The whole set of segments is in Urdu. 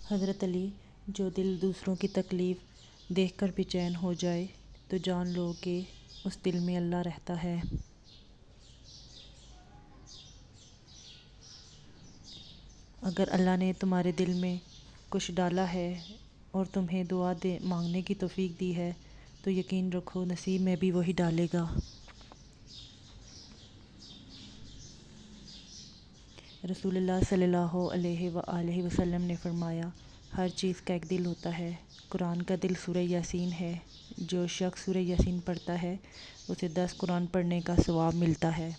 حضرت علی: جو دل دوسروں کی تکلیف دیکھ کر بے چین ہو جائے تو جان لو کہ اس دل میں اللہ رہتا ہے۔ اگر اللہ نے تمہارے دل میں کچھ ڈالا ہے اور تمہیں دعا مانگنے کی توفیق دی ہے تو یقین رکھو نصیب میں بھی وہی ڈالے گا۔ رسول اللہ صلی اللہ علیہ وآلہ وسلم نے فرمایا، ہر چیز کا ایک دل ہوتا ہے۔ قرآن کا دل سورہ یاسین ہے۔ جو شخص سورہ یاسین پڑھتا ہے اسے 10 قرآن پڑھنے کا ثواب ملتا ہے۔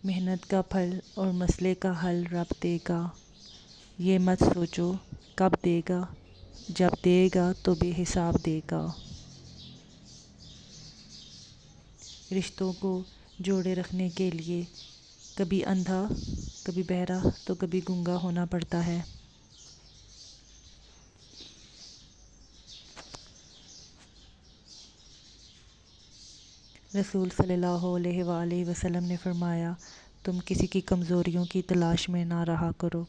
محنت کا پھل اور مسئلے کا حل رب دے گا، یہ مت سوچو کب دے گا، جب دے گا تو بے حساب دے گا۔ رشتوں کو جوڑے رکھنے کے لیے کبھی اندھا، کبھی بہرا تو کبھی گونگا ہونا پڑتا ہے۔ رسول صلی اللہ علیہ وآلہ وسلم نے فرمایا، تم کسی کی کمزوریوں کی تلاش میں نہ رہا کرو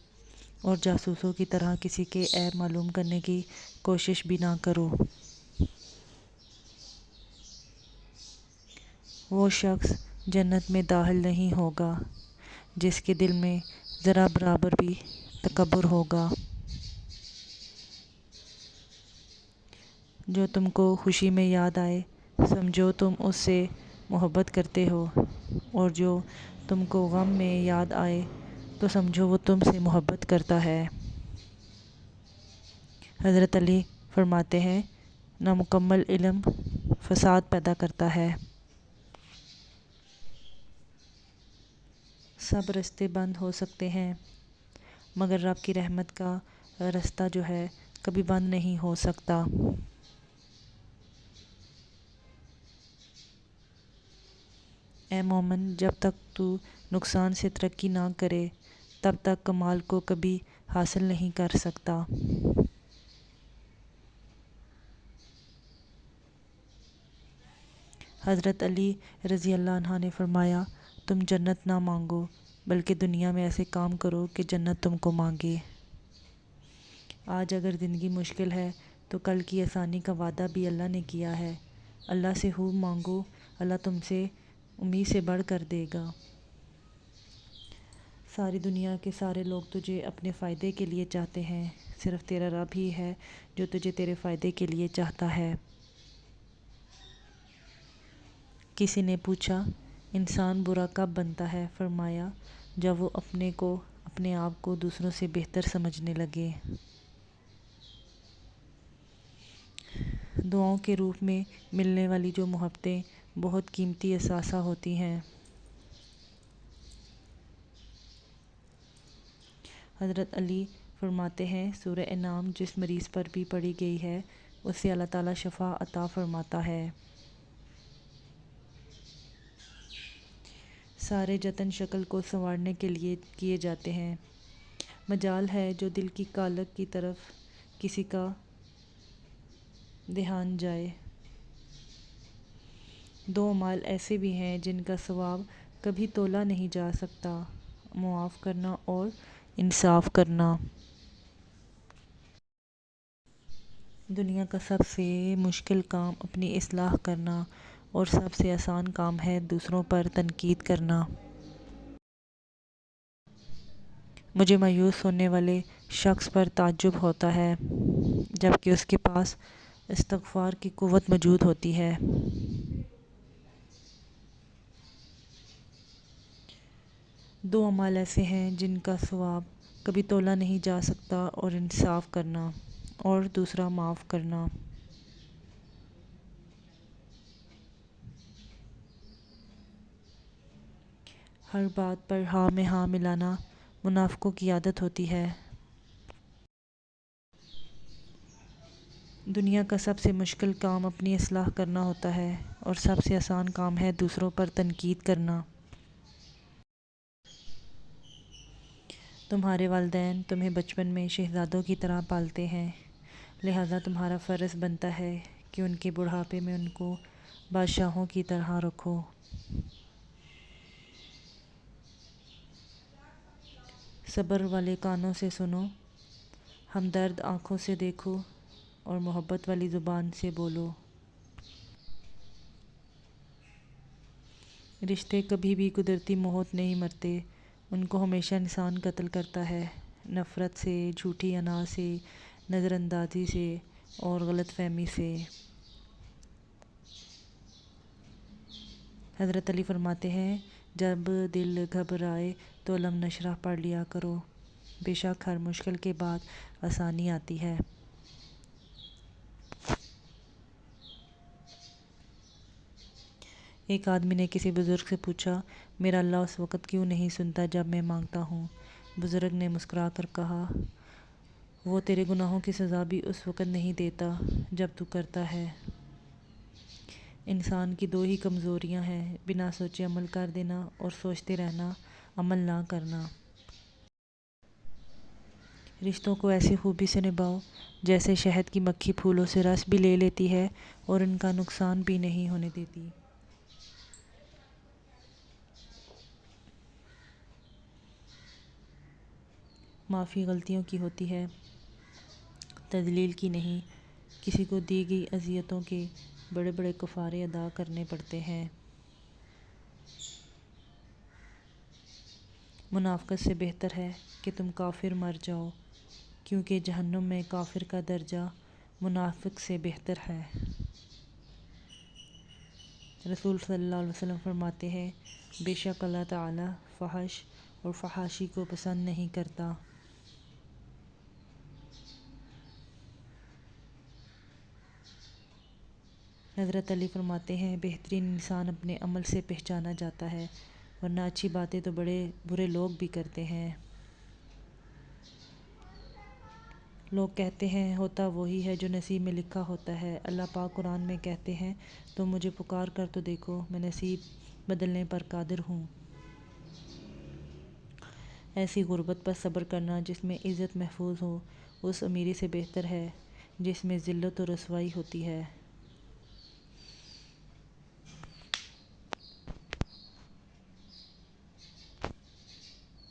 اور جاسوسوں کی طرح کسی کے عیب معلوم کرنے کی کوشش بھی نہ کرو۔ وہ شخص جنت میں داخل نہیں ہوگا جس کے دل میں ذرا برابر بھی تکبر ہوگا۔ جو تم کو خوشی میں یاد آئے سمجھو تم اس سے محبت کرتے ہو، اور جو تم کو غم میں یاد آئے تو سمجھو وہ تم سے محبت کرتا ہے۔ حضرت علی فرماتے ہیں، نامکمل علم فساد پیدا کرتا ہے۔ سب رستے بند ہو سکتے ہیں مگر رب کی رحمت کا رستہ جو ہے کبھی بند نہیں ہو سکتا۔ اے مومن، جب تک تو نقصان سے ترقی نہ کرے تب تک کمال کو کبھی حاصل نہیں کر سکتا۔ حضرت علی رضی اللہ عنہ نے فرمایا، تم جنت نہ مانگو بلکہ دنیا میں ایسے کام کرو کہ جنت تم کو مانگے۔ آج اگر زندگی مشکل ہے تو کل کی آسانی کا وعدہ بھی اللہ نے کیا ہے۔ اللہ سے خوب مانگو، اللہ تم سے امید سے بڑھ کر دے گا۔ ساری دنیا کے سارے لوگ تجھے اپنے فائدے کے لیے چاہتے ہیں، صرف تیرا رب ہی ہے جو تجھے تیرے فائدے کے لیے چاہتا ہے۔ کسی نے پوچھا، انسان برا کب بنتا ہے؟ فرمایا، جب وہ اپنے آپ کو دوسروں سے بہتر سمجھنے لگے۔ دعاؤں کے روپ میں ملنے والی جو محبتیں بہت قیمتی اثاثہ ہوتی ہیں۔ حضرت علی فرماتے ہیں، سورہ انعام جس مریض پر بھی پڑھی گئی ہے اسے اللہ تعالیٰ شفا عطا فرماتا ہے۔ سارے جتن شکل کو سنوارنے کے لیے کیے جاتے ہیں، مجال ہے جو دل کی کالک کی طرف کسی کا دھیان جائے۔ دو اعمال ایسے بھی ہیں جن کا ثواب کبھی تولا نہیں جا سکتا، معاف کرنا اور انصاف کرنا۔ دنیا کا سب سے مشکل کام اپنی اصلاح کرنا اور سب سے آسان کام ہے دوسروں پر تنقید کرنا۔ مجھے مایوس ہونے والے شخص پر تعجب ہوتا ہے جبکہ اس کے پاس استغفار کی قوت موجود ہوتی ہے۔ دو اعمال ایسے ہیں جن کا ثواب کبھی تولا نہیں جا سکتا، اور انصاف کرنا اور دوسرا معاف کرنا۔ ہر بات پر ہاں میں ہاں ملانا منافقوں کی عادت ہوتی ہے۔ دنیا کا سب سے مشکل کام اپنی اصلاح کرنا ہوتا ہے اور سب سے آسان کام ہے دوسروں پر تنقید کرنا۔ تمہارے والدین تمہیں بچپن میں شہزادوں کی طرح پالتے ہیں، لہذا تمہارا فرض بنتا ہے کہ ان کے بڑھاپے میں ان کو بادشاہوں کی طرح رکھو۔ صبر والے کانوں سے سنو، ہمدرد آنکھوں سے دیکھو اور محبت والی زبان سے بولو۔ رشتے کبھی بھی قدرتی موت نہیں مرتے، ان کو ہمیشہ انسان قتل کرتا ہے، نفرت سے، جھوٹی انا سے، نظر اندازی سے اور غلط فہمی سے۔ حضرت علی فرماتے ہیں، جب دل گھبرائے تو علم نشرح پڑھ لیا کرو، بے شک ہر مشکل کے بعد آسانی آتی ہے۔ ایک آدمی نے کسی بزرگ سے پوچھا، میرا اللہ اس وقت کیوں نہیں سنتا جب میں مانگتا ہوں؟ بزرگ نے مسکرا کر کہا، وہ تیرے گناہوں کی سزا بھی اس وقت نہیں دیتا جب تو کرتا ہے۔ انسان کی دو ہی کمزوریاں ہیں، بنا سوچے عمل کر دینا اور سوچتے رہنا، عمل نہ کرنا۔ رشتوں کو ایسی خوبی سے نبھاؤ جیسے شہد کی مکھی پھولوں سے رس بھی لے لیتی ہے اور ان کا نقصان بھی نہیں ہونے دیتی۔ معافی غلطیوں کی ہوتی ہے، تذلیل کی نہیں۔ کسی کو دی گئی اذیتوں کے بڑے بڑے کفارے ادا کرنے پڑتے ہیں۔ منافقت سے بہتر ہے کہ تم کافر مر جاؤ، کیونکہ جہنم میں کافر کا درجہ منافق سے بہتر ہے۔ رسول صلی اللہ علیہ وسلم فرماتے ہیں، بے شک اللہ تعالی فحش اور فحاشی کو پسند نہیں کرتا۔ حضرت علی فرماتے ہیں، بہترین انسان اپنے عمل سے پہچانا جاتا ہے، ورنہ اچھی باتیں تو بڑے برے لوگ بھی کرتے ہیں۔ لوگ کہتے ہیں ہوتا وہی ہے جو نصیب میں لکھا ہوتا ہے۔ اللہ پاک قرآن میں کہتے ہیں، تم مجھے پکار کر تو دیکھو، میں نصیب بدلنے پر قادر ہوں۔ ایسی غربت پر صبر کرنا جس میں عزت محفوظ ہو، اس امیری سے بہتر ہے جس میں ذلت و رسوائی ہوتی ہے۔